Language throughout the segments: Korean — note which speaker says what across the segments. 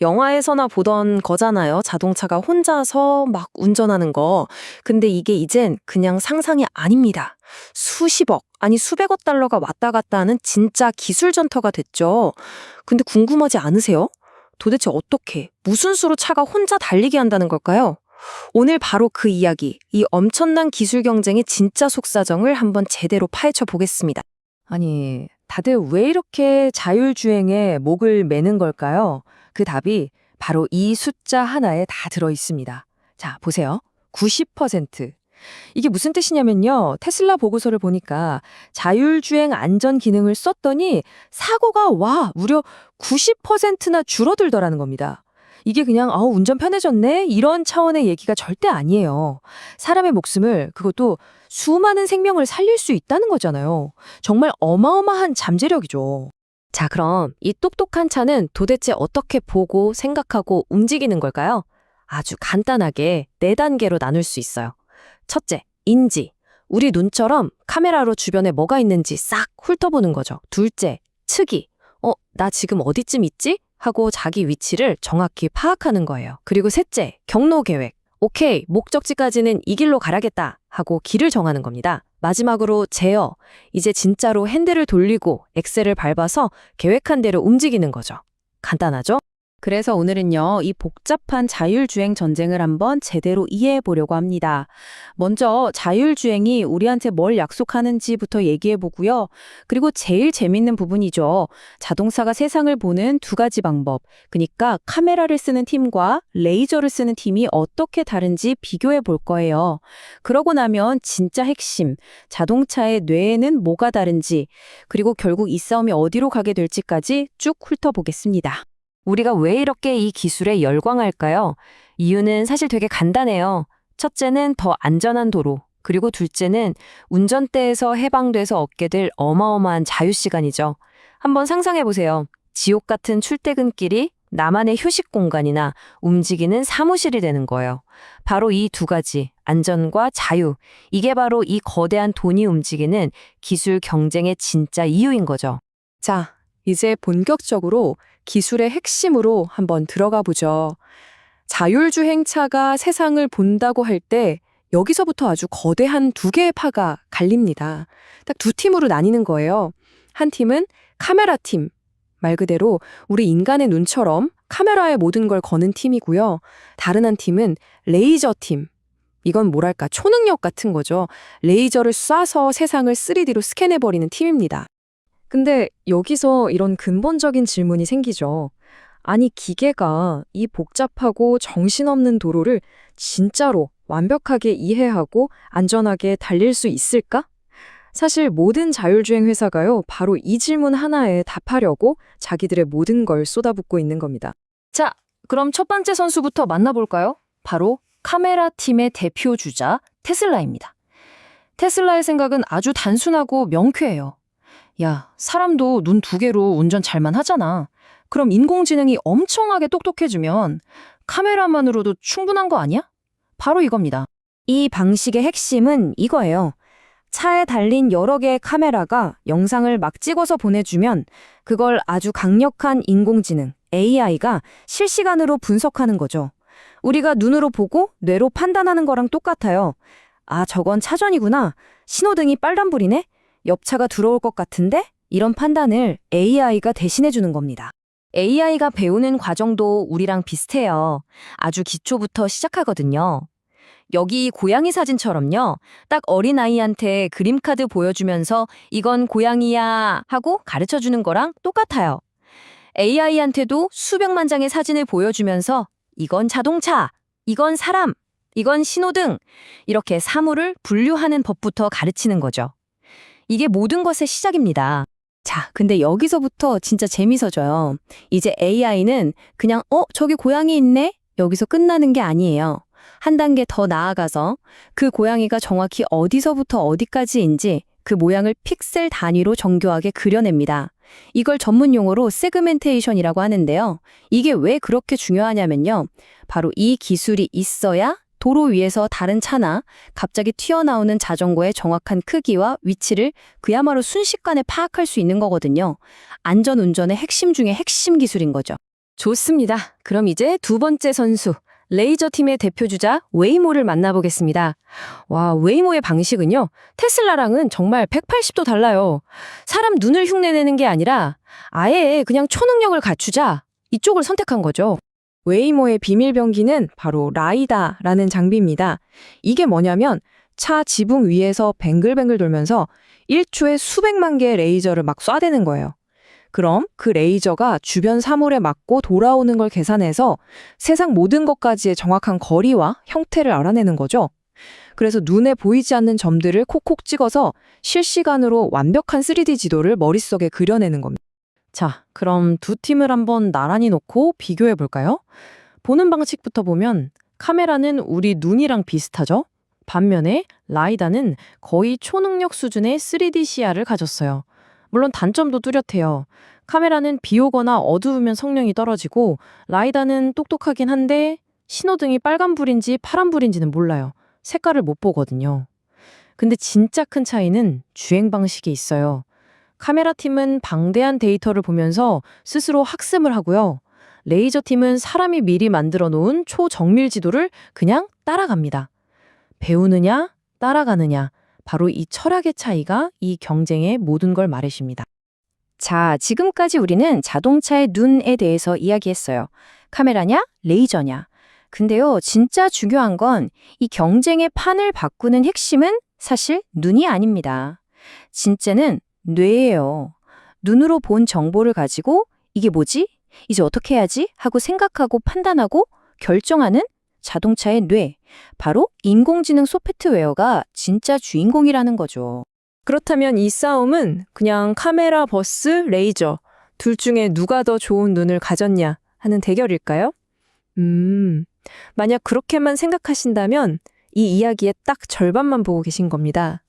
Speaker 1: 영화에서나 보던 거잖아요. 자동차가 혼자서 막 운전하는 거. 근데 이게 이젠 그냥 상상이 아닙니다. 수십억, 아니 수백억 달러가 왔다 갔다 하는 진짜 기술 전터가 됐죠. 근데 궁금하지 않으세요? 도대체 어떻게, 무슨 수로 차가 혼자 달리게 한다는 걸까요? 오늘 바로 그 이야기, 이 엄청난 기술 경쟁의 진짜 속사정을 한번 제대로 파헤쳐 보겠습니다.
Speaker 2: 아니, 다들 왜 이렇게 자율주행에 목을 매는 걸까요? 그 답이 바로 이 숫자 하나에 다 들어 있습니다. 자, 보세요. 90%. 이게 무슨 뜻이냐면요. 테슬라 보고서를 보니까 자율주행 안전 기능을 썼더니 사고가 무려 90%나 줄어들더라는 겁니다. 이게 그냥 운전 편해졌네? 이런 차원의 얘기가 절대 아니에요. 사람의 목숨을, 그것도 수많은 생명을 살릴 수 있다는 거잖아요. 정말 어마어마한 잠재력이죠.
Speaker 1: 자, 그럼 이 똑똑한 차는 도대체 어떻게 보고 생각하고 움직이는 걸까요? 아주 간단하게 4단계로 나눌 수 있어요. 첫째, 인지. 우리 눈처럼 카메라로 주변에 뭐가 있는지 싹 훑어보는 거죠. 둘째, 측이. 나 지금 어디쯤 있지? 하고 자기 위치를 정확히 파악하는 거예요. 그리고 셋째, 경로 계획. 오케이, 목적지까지는 이 길로 가야겠다 하고 길을 정하는 겁니다. 마지막으로 제어. 이제 진짜로 핸들을 돌리고 엑셀을 밟아서 계획한 대로 움직이는 거죠. 간단하죠?
Speaker 2: 그래서 오늘은요, 이 복잡한 자율주행 전쟁을 한번 제대로 이해해 보려고 합니다. 먼저 자율주행이 우리한테 뭘 약속하는지부터 얘기해 보고요. 그리고 제일 재밌는 부분이죠. 자동차가 세상을 보는 2가지 방법. 그러니까 카메라를 쓰는 팀과 레이저를 쓰는 팀이 어떻게 다른지 비교해 볼 거예요. 그러고 나면 진짜 핵심, 자동차의 뇌에는 뭐가 다른지, 그리고 결국 이 싸움이 어디로 가게 될지까지 쭉 훑어보겠습니다.
Speaker 1: 우리가 왜 이렇게 이 기술에 열광할까요? 이유는 사실 되게 간단해요. 첫째는 더 안전한 도로, 그리고 둘째는 운전대에서 해방돼서 얻게 될 어마어마한 자유시간이죠. 한번 상상해보세요. 지옥 같은 출퇴근길이 나만의 휴식 공간이나 움직이는 사무실이 되는 거예요. 바로 이 2가지, 안전과 자유, 이게 바로 이 거대한 돈이 움직이는 기술 경쟁의 진짜 이유인 거죠.
Speaker 3: 자, 이제 본격적으로 기술의 핵심으로 한번 들어가 보죠. 자율주행차가 세상을 본다고 할 때 여기서부터 아주 거대한 2개의 파가 갈립니다. 딱 2팀으로 나뉘는 거예요. 한 팀은 카메라 팀, 말 그대로 우리 인간의 눈처럼 카메라에 모든 걸 거는 팀이고요. 다른 한 팀은 레이저 팀. 이건 뭐랄까 초능력 같은 거죠. 레이저를 쏴서 세상을 3D로 스캔해버리는 팀입니다.
Speaker 2: 근데 여기서 이런 근본적인 질문이 생기죠. 아니, 기계가 이 복잡하고 정신없는 도로를 진짜로 완벽하게 이해하고 안전하게 달릴 수 있을까? 사실 모든 자율주행 회사가요, 바로 이 질문 하나에 답하려고 자기들의 모든 걸 쏟아붓고 있는 겁니다.
Speaker 1: 자, 그럼 첫 번째 선수부터 만나볼까요? 바로 카메라 팀의 대표 주자 테슬라입니다. 테슬라의 생각은 아주 단순하고 명쾌해요. 야, 사람도 눈 2개로 운전 잘만 하잖아. 그럼 인공지능이 엄청나게 똑똑해지면 카메라만으로도 충분한 거 아니야? 바로 이겁니다.
Speaker 2: 이 방식의 핵심은 이거예요. 차에 달린 여러 개의 카메라가 영상을 막 찍어서 보내주면 그걸 아주 강력한 인공지능, AI가 실시간으로 분석하는 거죠. 우리가 눈으로 보고 뇌로 판단하는 거랑 똑같아요. 아, 저건 차전이구나. 신호등이 빨간불이네? 옆차가 들어올 것 같은데? 이런 판단을 AI가 대신해 주는 겁니다.
Speaker 1: AI가 배우는 과정도 우리랑 비슷해요. 아주 기초부터 시작하거든요. 여기 고양이 사진처럼요. 딱 어린아이한테 그림카드 보여주면서 이건 고양이야 하고 가르쳐주는 거랑 똑같아요. AI한테도 수백만 장의 사진을 보여주면서 이건 자동차, 이건 사람, 이건 신호등 이렇게 사물을 분류하는 법부터 가르치는 거죠. 이게 모든 것의 시작입니다.
Speaker 2: 자, 근데 여기서부터 진짜 재미서져요. 이제 AI는 그냥 저기 고양이 있네? 여기서 끝나는 게 아니에요. 한 단계 더 나아가서 그 고양이가 정확히 어디서부터 어디까지인지 그 모양을 픽셀 단위로 정교하게 그려냅니다. 이걸 전문 용어로 세그멘테이션이라고 하는데요. 이게 왜 그렇게 중요하냐면요. 바로 이 기술이 있어야 도로 위에서 다른 차나 갑자기 튀어나오는 자전거의 정확한 크기와 위치를 그야말로 순식간에 파악할 수 있는 거거든요. 안전운전의 핵심 중에 핵심 기술인 거죠.
Speaker 1: 좋습니다. 그럼 이제 두 번째 선수, 레이저 팀의 대표 주자 웨이모를 만나보겠습니다. 와, 웨이모의 방식은요, 테슬라랑은 정말 180도 달라요. 사람 눈을 흉내내는 게 아니라 아예 그냥 초능력을 갖추자, 이쪽을 선택한 거죠.
Speaker 3: 웨이모의 비밀병기는 바로 라이다라는 장비입니다. 이게 뭐냐면 차 지붕 위에서 뱅글뱅글 돌면서 1초에 수백만 개의 레이저를 막 쏴대는 거예요. 그럼 그 레이저가 주변 사물에 맞고 돌아오는 걸 계산해서 세상 모든 것까지의 정확한 거리와 형태를 알아내는 거죠. 그래서 눈에 보이지 않는 점들을 콕콕 찍어서 실시간으로 완벽한 3D 지도를 머릿속에 그려내는 겁니다.
Speaker 1: 자, 그럼 두 팀을 한번 나란히 놓고 비교해 볼까요? 보는 방식부터 보면 카메라는 우리 눈이랑 비슷하죠? 반면에 라이다는 거의 초능력 수준의 3D 시야를 가졌어요. 물론 단점도 뚜렷해요. 카메라는 비 오거나 어두우면 성능이 떨어지고 라이다는 똑똑하긴 한데 신호등이 빨간불인지 파란불인지는 몰라요. 색깔을 못 보거든요. 근데 진짜 큰 차이는 주행 방식에 있어요. 카메라 팀은 방대한 데이터를 보면서 스스로 학습을 하고요. 레이저 팀은 사람이 미리 만들어 놓은 초정밀 지도를 그냥 따라갑니다. 배우느냐, 따라가느냐, 바로 이 철학의 차이가 이 경쟁의 모든 걸 말해줍니다.
Speaker 2: 자, 지금까지 우리는 자동차의 눈에 대해서 이야기했어요. 카메라냐, 레이저냐. 근데요, 진짜 중요한 건 이 경쟁의 판을 바꾸는 핵심은 사실 눈이 아닙니다. 진짜는 뇌예요. 눈으로 본 정보를 가지고 이게 뭐지? 이제 어떻게 해야지? 하고 생각하고 판단하고 결정하는 자동차의 뇌. 바로 인공지능 소프트웨어가 진짜 주인공이라는 거죠.
Speaker 1: 그렇다면 이 싸움은 그냥 카메라 버스 레이저 둘 중에 누가 더 좋은 눈을 가졌냐 하는 대결일까요? 만약 그렇게만 생각하신다면 이 이야기의 딱 절반만 보고 계신 겁니다.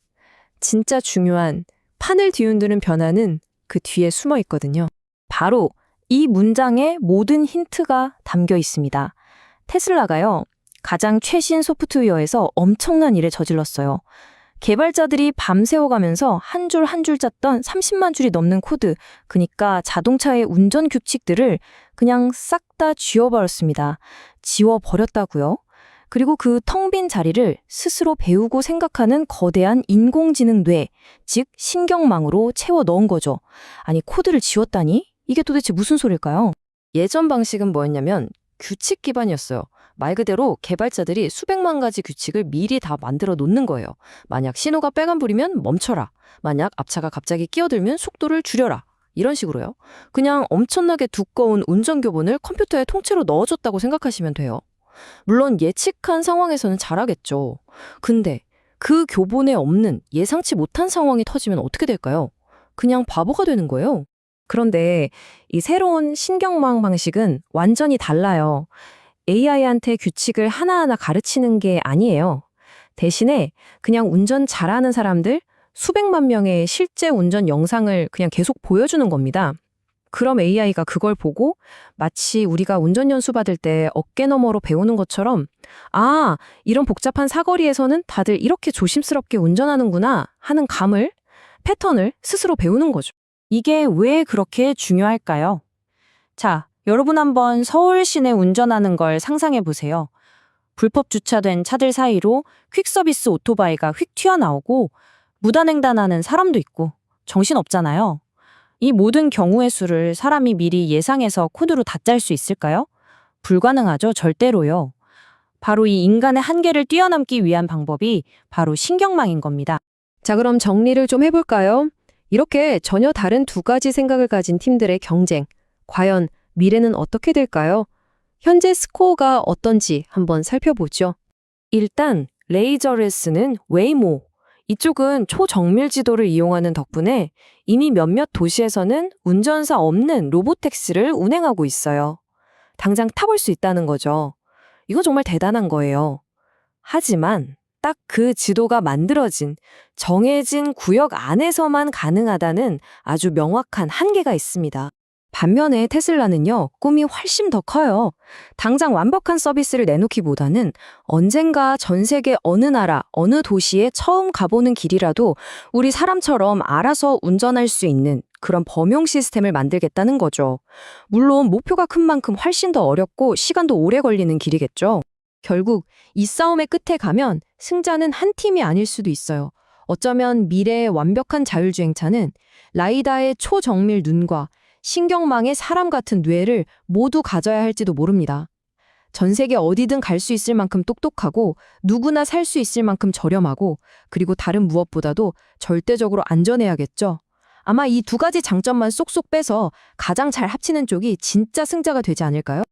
Speaker 1: 진짜 중요한 판을 뒤흔드는 변화는 그 뒤에 숨어 있거든요.
Speaker 2: 바로 이 문장에 모든 힌트가 담겨 있습니다. 테슬라가요, 가장 최신 소프트웨어에서 엄청난 일을 저질렀어요. 개발자들이 밤새워가면서 한 줄 한 줄 짰던 30만 줄이 넘는 코드, 그러니까 자동차의 운전 규칙들을 그냥 싹 다 지워버렸습니다. 지워버렸다고요? 그리고 그 텅 빈 자리를 스스로 배우고 생각하는 거대한 인공지능 뇌, 즉 신경망으로 채워 넣은 거죠. 아니, 코드를 지웠다니? 이게 도대체 무슨 소릴까요?
Speaker 1: 예전 방식은 뭐였냐면 규칙 기반이었어요. 말 그대로 개발자들이 수백만 가지 규칙을 미리 다 만들어 놓는 거예요. 만약 신호가 빨간불이면 멈춰라. 만약 앞차가 갑자기 끼어들면 속도를 줄여라. 이런 식으로요. 그냥 엄청나게 두꺼운 운전교본을 컴퓨터에 통째로 넣어줬다고 생각하시면 돼요. 물론 예측한 상황에서는 잘하겠죠. 근데 그 교본에 없는 예상치 못한 상황이 터지면 어떻게 될까요? 그냥 바보가 되는 거예요. 그런데 이 새로운 신경망 방식은 완전히 달라요. AI한테 규칙을 하나하나 가르치는 게 아니에요. 대신에 그냥 운전 잘하는 사람들 수백만 명의 실제 운전 영상을 그냥 계속 보여주는 겁니다. 그럼 AI가 그걸 보고 마치 우리가 운전 연수 받을 때 어깨너머로 배우는 것처럼 아, 이런 복잡한 사거리에서는 다들 이렇게 조심스럽게 운전하는구나 하는 감을, 패턴을 스스로 배우는 거죠.
Speaker 2: 이게 왜 그렇게 중요할까요? 자, 여러분 한번 서울 시내 운전하는 걸 상상해 보세요. 불법 주차된 차들 사이로 퀵서비스 오토바이가 휙 튀어나오고 무단횡단하는 사람도 있고 정신없잖아요. 이 모든 경우의 수를 사람이 미리 예상해서 코드로 다 짤 수 있을까요? 불가능하죠, 절대로요. 바로 이 인간의 한계를 뛰어넘기 위한 방법이 바로 신경망인 겁니다.
Speaker 1: 자, 그럼 정리를 좀 해볼까요? 이렇게 전혀 다른 두 가지 생각을 가진 팀들의 경쟁. 과연 미래는 어떻게 될까요? 현재 스코어가 어떤지 한번 살펴보죠. 일단 레이저를 쓰는 웨이모. 이쪽은 초정밀 지도를 이용하는 덕분에 이미 몇몇 도시에서는 운전사 없는 로보택시를 운행하고 있어요. 당장 타볼 수 있다는 거죠. 이거 정말 대단한 거예요. 하지만 딱 그 지도가 만들어진 정해진 구역 안에서만 가능하다는 아주 명확한 한계가 있습니다. 반면에 테슬라는요, 꿈이 훨씬 더 커요. 당장 완벽한 서비스를 내놓기보다는 언젠가 전 세계 어느 나라, 어느 도시에 처음 가보는 길이라도 우리 사람처럼 알아서 운전할 수 있는 그런 범용 시스템을 만들겠다는 거죠. 물론 목표가 큰 만큼 훨씬 더 어렵고 시간도 오래 걸리는 길이겠죠. 결국 이 싸움의 끝에 가면 승자는 한 팀이 아닐 수도 있어요. 어쩌면 미래의 완벽한 자율주행차는 라이다의 초정밀 눈과 신경망의 사람 같은 뇌를 모두 가져야 할지도 모릅니다. 전 세계 어디든 갈 수 있을 만큼 똑똑하고 누구나 살 수 있을 만큼 저렴하고 그리고 다른 무엇보다도 절대적으로 안전해야겠죠. 아마 이 두 가지 장점만 쏙쏙 빼서 가장 잘 합치는 쪽이 진짜 승자가 되지 않을까요?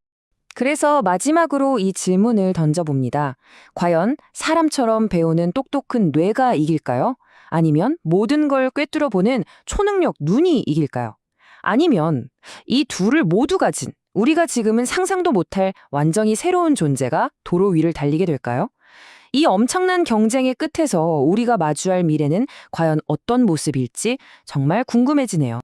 Speaker 2: 그래서 마지막으로 이 질문을 던져봅니다. 과연 사람처럼 배우는 똑똑한 뇌가 이길까요? 아니면 모든 걸 꿰뚫어 보는 초능력 눈이 이길까요? 아니면 이 둘을 모두 가진 우리가 지금은 상상도 못할 완전히 새로운 존재가 도로 위를 달리게 될까요? 이 엄청난 경쟁의 끝에서 우리가 마주할 미래는 과연 어떤 모습일지 정말 궁금해지네요.